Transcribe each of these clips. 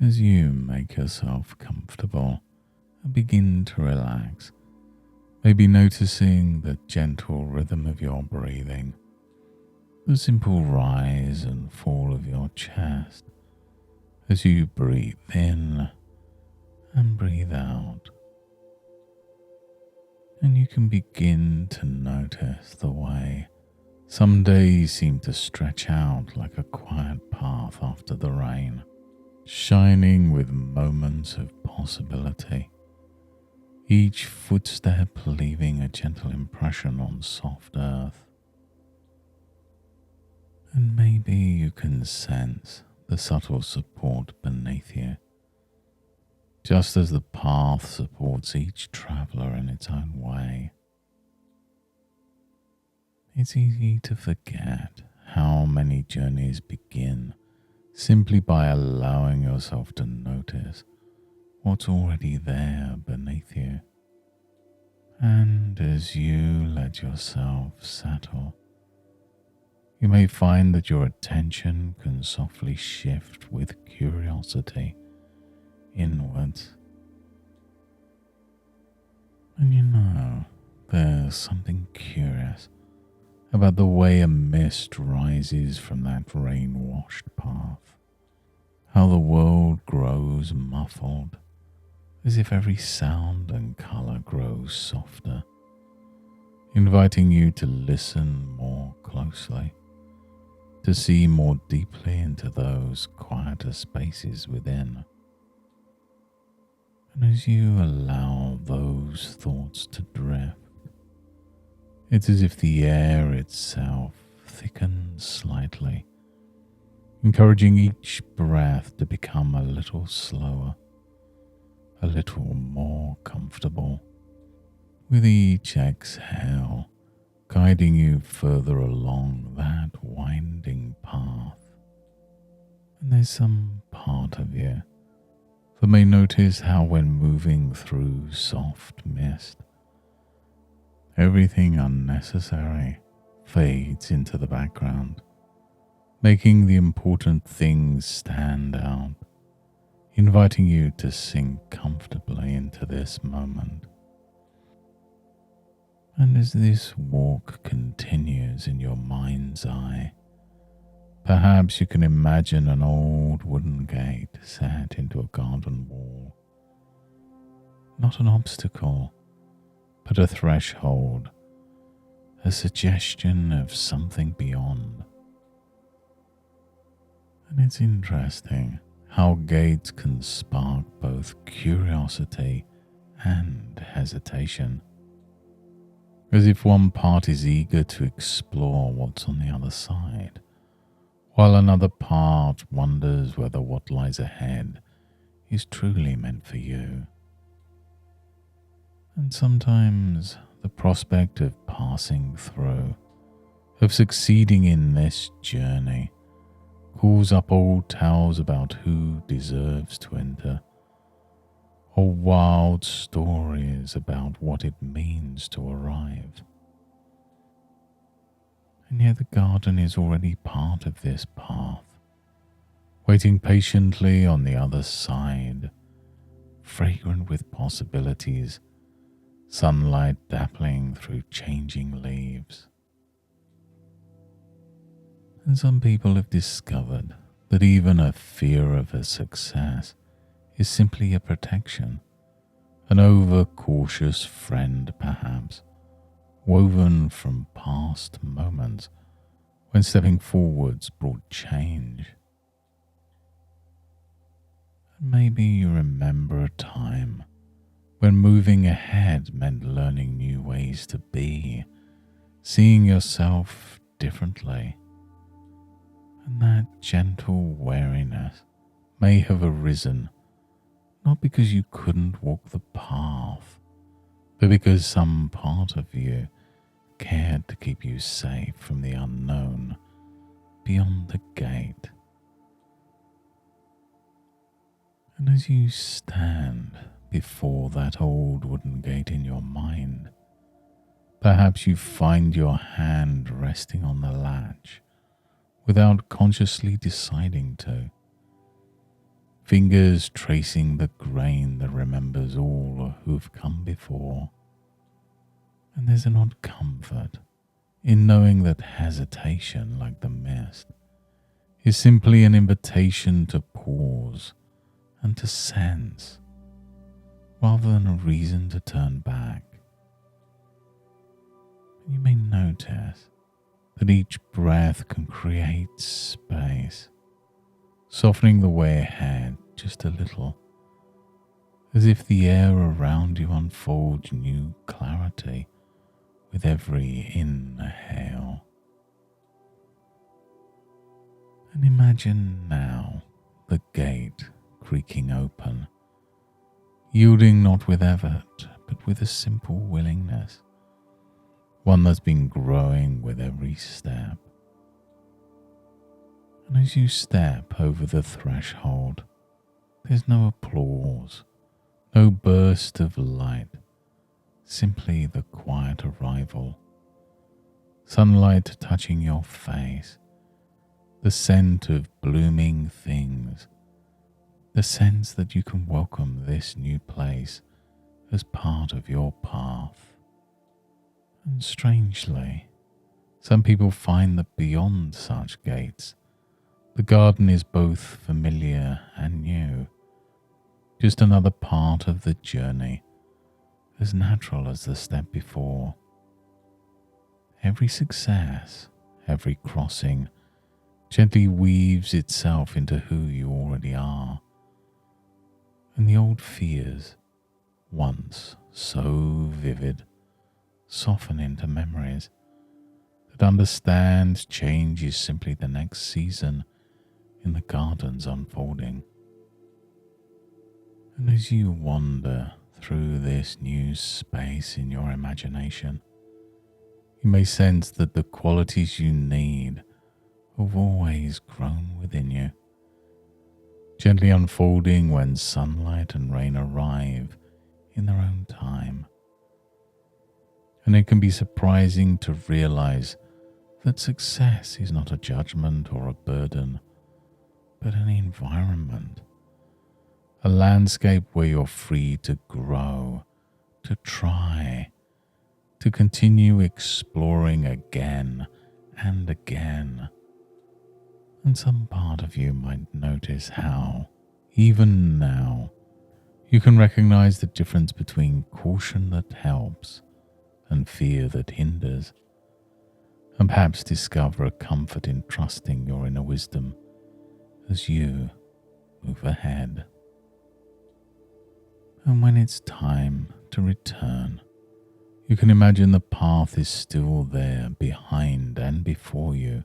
As you make yourself comfortable and begin to relax, maybe noticing the gentle rhythm of your breathing, the simple rise and fall of your chest as you breathe in and breathe out. And you can begin to notice the way some days seem to stretch out like a quiet path after the rain, shining with moments of possibility, each footstep leaving a gentle impression on soft earth. And maybe you can sense the subtle support beneath you, just as the path supports each traveler in its own way. It's easy to forget how many journeys begin simply by allowing yourself to notice what's already there beneath you. And as you let yourself settle, you may find that your attention can softly shift with curiosity inwards. And there's something curious about the way a mist rises from that rain-washed path, how the world grows muffled, as if every sound and color grows softer, inviting you to listen more closely, to see more deeply into those quieter spaces within. And as you allow those thoughts to drift, it's as if the air itself thickens slightly, encouraging each breath to become a little slower, a little more comfortable, with each exhale guiding you further along that winding path. And there's some part of you that may notice how when moving through soft mist, everything unnecessary fades into the background, making the important things stand out, inviting you to sink comfortably into this moment. And as this walk continues in your mind's eye, perhaps you can imagine an old wooden gate set into a garden wall. Not an obstacle, but a threshold, a suggestion of something beyond. And it's interesting how gates can spark both curiosity and hesitation, as if one part is eager to explore what's on the other side, while another part wonders whether what lies ahead is truly meant for you. And sometimes the prospect of passing through, of succeeding in this journey, calls up old tales about who deserves to enter, or wild stories about what it means to arrive. And yet the garden is already part of this path, waiting patiently on the other side, fragrant with possibilities, sunlight dappling through changing leaves. And some people have discovered that even a fear of a success is simply a protection, an overcautious friend perhaps, woven from past moments when stepping forwards brought change. And maybe you remember a time when moving ahead meant learning new ways to be, seeing yourself differently. And that gentle wariness may have arisen not because you couldn't walk the path, but because some part of you cared to keep you safe from the unknown beyond the gate. And as you stand before that old wooden gate in your mind, perhaps you find your hand resting on the latch without consciously deciding to, fingers tracing the grain that remembers all who've come before. And there's an odd comfort in knowing that hesitation, like the mist, is simply an invitation to pause and to sense, rather than a reason to turn back. And you may notice that each breath can create space, softening the way ahead just a little, as if the air around you unfolds new clarity with every inhale. And imagine now the gate creaking open, yielding not with effort, but with a simple willingness, one that's been growing with every step. And as you step over the threshold, there's no applause, no burst of light, simply the quiet arrival. Sunlight touching your face, the scent of blooming things, the sense that you can welcome this new place as part of your path. And strangely, some people find that beyond such gates, the garden is both familiar and new, just another part of the journey, as natural as the step before. Every success, every crossing, gently weaves itself into who you already are. And the old fears, once so vivid, soften into memories that understand change is simply the next season in the garden's unfolding. And as you wander through this new space in your imagination, you may sense that the qualities you need have always grown within you, gently unfolding when sunlight and rain arrive in their own time. And it can be surprising to realize that success is not a judgment or a burden, but an environment, a landscape where you're free to grow, to try, to continue exploring again and again. And some part of you might notice how, even now, you can recognize the difference between caution that helps and fear that hinders, and perhaps discover a comfort in trusting your inner wisdom as you move ahead. And when it's time to return, you can imagine the path is still there behind and before you,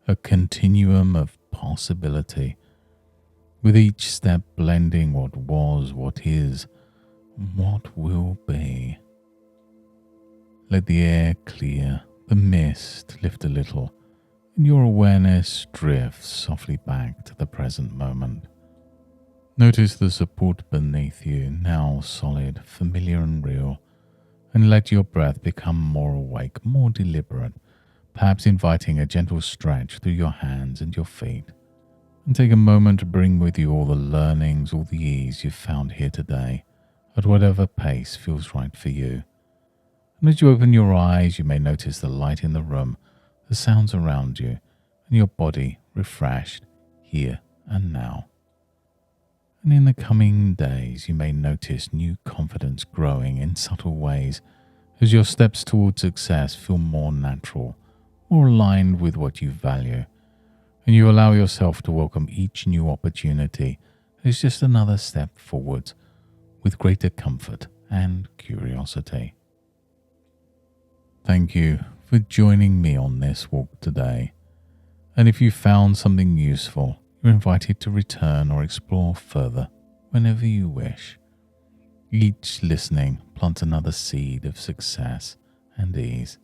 a continuum of possibility, with each step blending what was, what is, and what will be. Let the air clear, the mist lift a little, and your awareness drifts softly back to the present moment. Notice the support beneath you, now solid, familiar and real, and let your breath become more awake, more deliberate, perhaps inviting a gentle stretch through your hands and your feet. And take a moment to bring with you all the learnings, all the ease you've found here today, at whatever pace feels right for you. And as you open your eyes, you may notice the light in the room, the sounds around you, and your body refreshed here and now. And in the coming days, you may notice new confidence growing in subtle ways as your steps towards success feel more natural, more aligned with what you value, and you allow yourself to welcome each new opportunity as just another step forward with greater comfort and curiosity. Thank you for joining me on this walk today. And if you found something useful, you're invited to return or explore further whenever you wish. Each listening plants another seed of success and ease.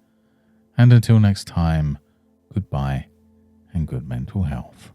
And until next time, goodbye and good mental health.